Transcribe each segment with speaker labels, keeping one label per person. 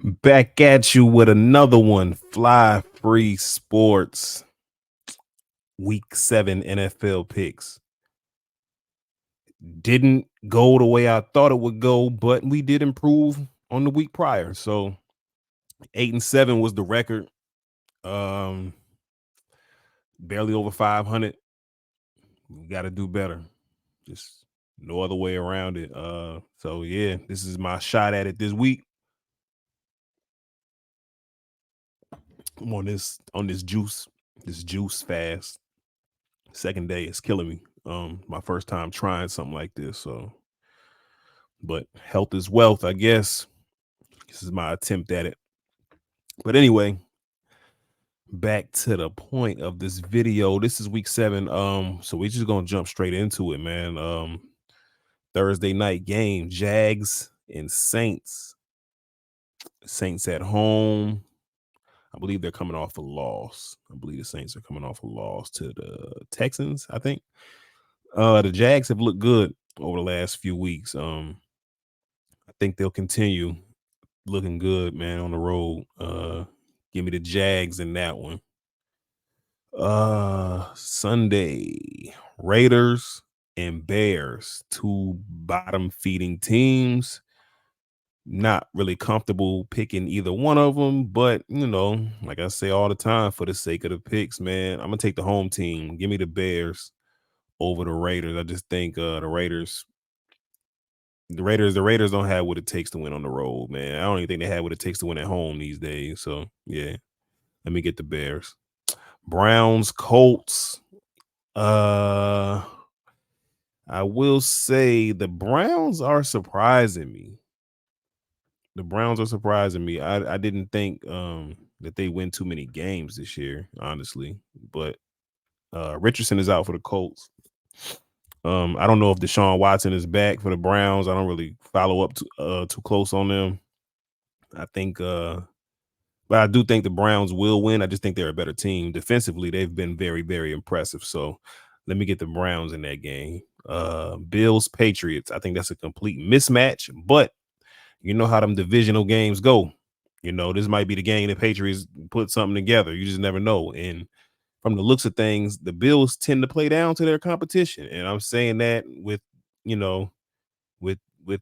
Speaker 1: Back at you with another one. Fly Free Sports Week 7 NFL picks. Didn't go the way I thought it would go, but we did improve on the week prior. So 8-7 was the record. Um, Barely over 500. We got to do better. Just no other way around it. So yeah, this is my shot at it this week. I'm on this juice fast. Second day is killing me. My first time trying something like this. So, but health is wealth, I guess. This is my attempt at it. But anyway, back to the point of this video. This is week 7. So we're just gonna jump straight into it, man. Thursday night game, Jags and Saints. Saints at home. I believe they're coming off a loss. I believe the Saints are coming off a loss to the Texans, I think. The Jags have looked good over the last few weeks. I think they'll continue looking good, man, on the road. Give me the Jags in that one. Sunday, Raiders and Bears, two bottom feeding teams. Not really comfortable picking either one of them, but like I say all the time, for the sake of the picks, man, I'm gonna take the home team. Give me the Bears over the Raiders. I just think the Raiders don't have what it takes to win on the road, man. I don't even think they have what it takes to win at home these days. So yeah, let me get the Bears. Browns, Colts. I will say the Browns are surprising me. I didn't think that they win too many games this year, honestly. But Richardson is out for the Colts. I don't know if Deshaun Watson is back for the Browns. I don't really follow up too close on them. I think but I do think the Browns will win. I just think they're a better team. Defensively, they've been very, very impressive. So let me get the Browns in that game. Bills, Patriots. I think that's a complete mismatch, but you know how them divisional games go. This might be the game the Patriots put something together. You just never know. And from the looks of things, the Bills tend to play down to their competition. And I'm saying that with, you know, with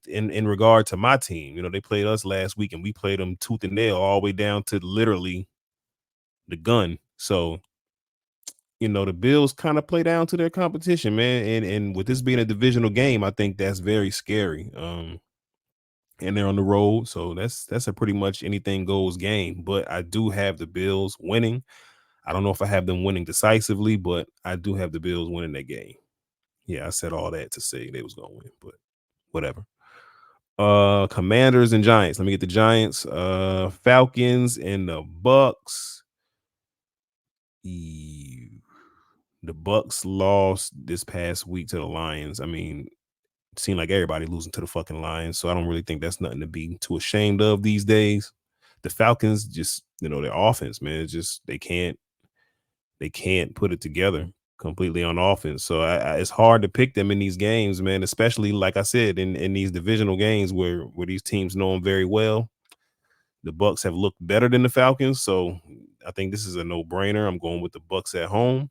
Speaker 1: in regard to my team. They played us last week and we played them tooth and nail all the way down to literally the gun. So, the Bills kind of play down to their competition, man. And with this being a divisional game, I think that's very scary. And they're on the road, so that's a pretty much anything goes game. But I do have the Bills winning. I don't know if I have them winning decisively, but I do have the Bills winning that game. Yeah, I said all that to say they was gonna win, but whatever. Commanders and Giants. Let me get the Giants. Falcons and the Bucks. The Bucks lost this past week to the Lions. I mean, it seemed like everybody losing to the fucking Lions, so I don't really think that's nothing to be too ashamed of these days. The Falcons just, their offense, man, it's just they can't put it together completely on offense. So it's hard to pick them in these games, man, especially like I said in these divisional games where these teams know them very well. The Bucks have looked better than the Falcons, so I think this is a no-brainer. I'm going with the Bucks at home.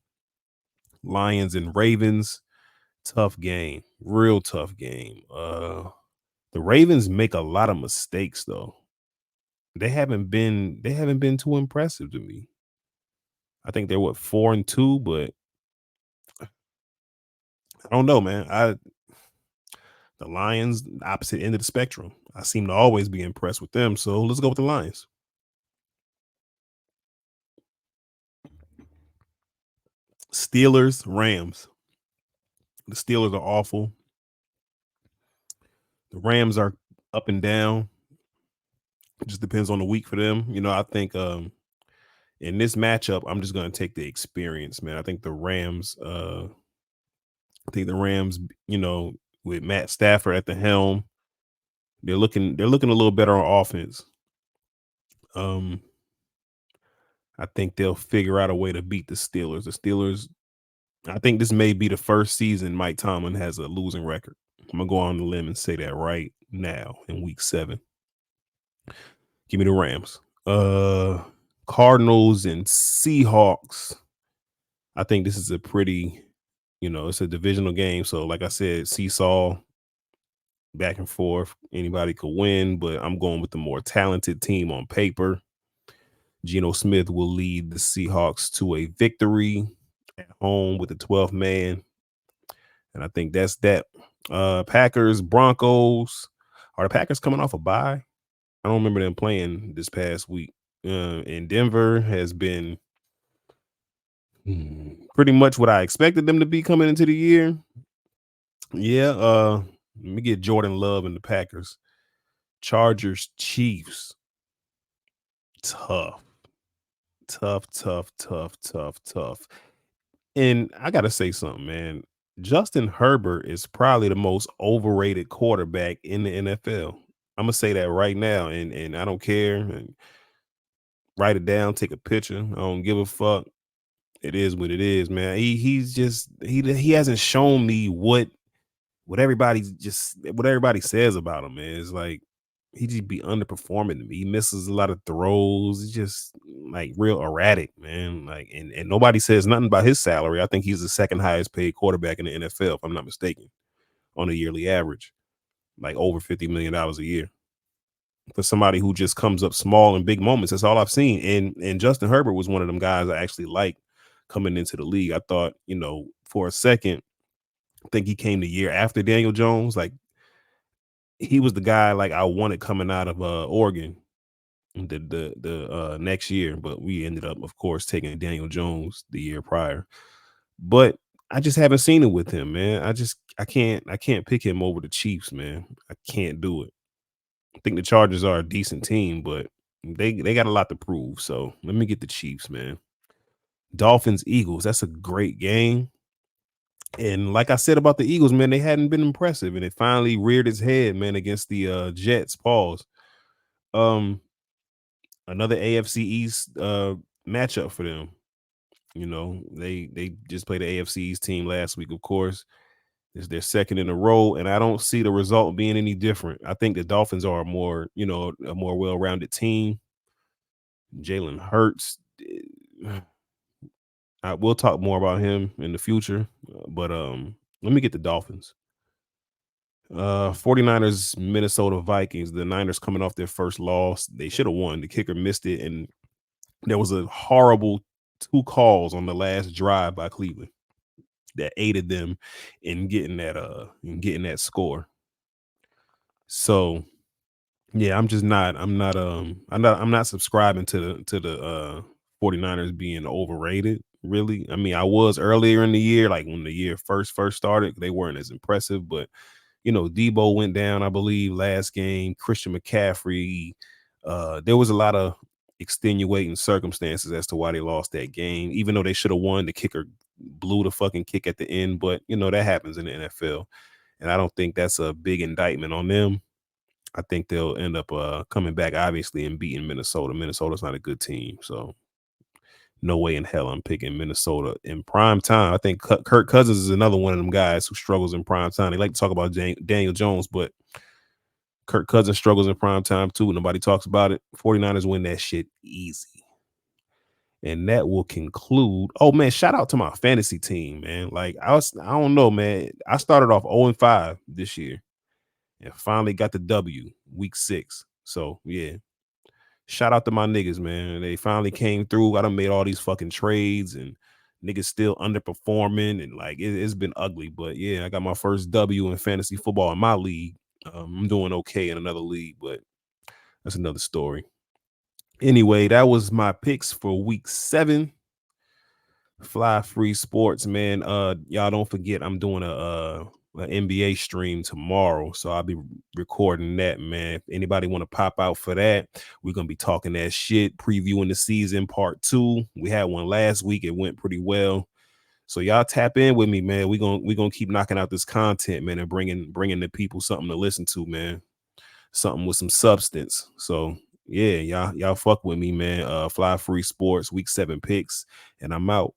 Speaker 1: Lions and Ravens, tough game, real tough game. The Ravens make a lot of mistakes though. They haven't been too impressive to me. I think they're 4-2, but I don't know, man. The Lions, opposite end of the spectrum. I seem to always be impressed with them, so let's go with the Lions. Steelers, Rams. The Steelers are awful. The Rams are up and down. It just depends on the week for them. I think in this matchup, I'm just gonna take the experience, man. I think the Rams, with Matt Stafford at the helm, they're looking a little better on offense. Um, I think they'll figure out a way to beat the Steelers. I think this may be the first season Mike Tomlin has a losing record. I'm gonna go on the limb and say that right now in week 7. Give me the Rams. Cardinals and Seahawks. I think this is a pretty, it's a divisional game. So, like I said, seesaw, back and forth. Anybody could win, but I'm going with the more talented team on paper. Geno Smith will lead the Seahawks to a victory at home with the 12th man. And I think that's that. Packers, Broncos. Are the Packers coming off a bye? I don't remember them playing this past week. And Denver has been pretty much what I expected them to be coming into the year. Yeah, let me get Jordan Love and the Packers. Chargers, Chiefs. Tough. Tough. And I gotta say something, man. Justin Herbert is probably the most overrated quarterback in the NFL. I'm gonna say that right now, and I don't care. And write it down, take a picture. I don't give a fuck. It is what it is, man. He's just he hasn't shown me what everybody says about him, man. It's like he just be underperforming to me. He misses a lot of throws. He's just like real erratic, man. Like and nobody says nothing about his salary. I think he's the second highest paid quarterback in the NFL, if I'm not mistaken, on a yearly average, like over $50 million a year. For somebody who just comes up small in big moments. That's all I've seen. And Justin Herbert was one of them guys I actually liked coming into the league. I thought, for a second, I think he came the year after Daniel Jones. Like he was the guy like I wanted coming out of Oregon the next year, but we ended up, of course, taking Daniel Jones the year prior. But I just haven't seen it with him, man. I can't pick him over the Chiefs, man. I can't do it. I think the Chargers are a decent team, but they got a lot to prove. So let me get the Chiefs, man. Dolphins, Eagles. That's a great game. And like I said about the Eagles, man, they hadn't been impressive, and it finally reared its head, man, against the Jets. Pause. Um, Another AFC East matchup for them. They just played the AFC East team last week, of course. It's their second in a row, and I don't see the result being any different. I think the Dolphins are a more well-rounded team. Jalen Hurts. We'll talk more about him in the future, but let me get the Dolphins. 49ers, Minnesota Vikings. The Niners coming off their first loss. They should have won. The kicker missed it, and there was a horrible 2 calls on the last drive by Cleveland that aided them in getting that score. So yeah, I'm not subscribing to the 49ers being overrated, really. I mean, I was earlier in the year, like when the year first started, they weren't as impressive, but Debo went down, I believe, last game. Christian McCaffrey, there was a lot of extenuating circumstances as to why they lost that game, even though they should have won. The kicker blew the fucking kick at the end, but that happens in the NFL, and I don't think that's a big indictment on them. I think they'll end up coming back, obviously, and beating Minnesota. Minnesota's not a good team, so no way in hell I'm picking Minnesota in prime time. I think Kirk Cousins is another one of them guys who struggles in prime time. They like to talk about Daniel Jones, but Kirk Cousins struggles in prime time too. Nobody talks about it. 49ers win that shit easy. And that will conclude. Oh man, shout out to my fantasy team, man. Like I don't know, man. I started off 0-5 this year and finally got the W week 6. So yeah. Shout out to my niggas, man. They finally came through. I done made all these fucking trades and niggas still underperforming, and like it's been ugly. But yeah, I got my first W in fantasy football in my league. I'm doing okay in another league, but that's another story. Anyway, that was my picks for week 7. Fly Free Sports, man. Y'all don't forget I'm doing an NBA stream tomorrow, so I'll be recording that, man. If anybody want to pop out for that, we're gonna be talking that shit, previewing the season part 2. We had one last week, it went pretty well. So y'all tap in with me, man. We're gonna keep knocking out this content, man, and bringing the people something to listen to, man. Something with some substance. So yeah, y'all fuck with me, man. Fly Free Sports, week 7 picks, and I'm out.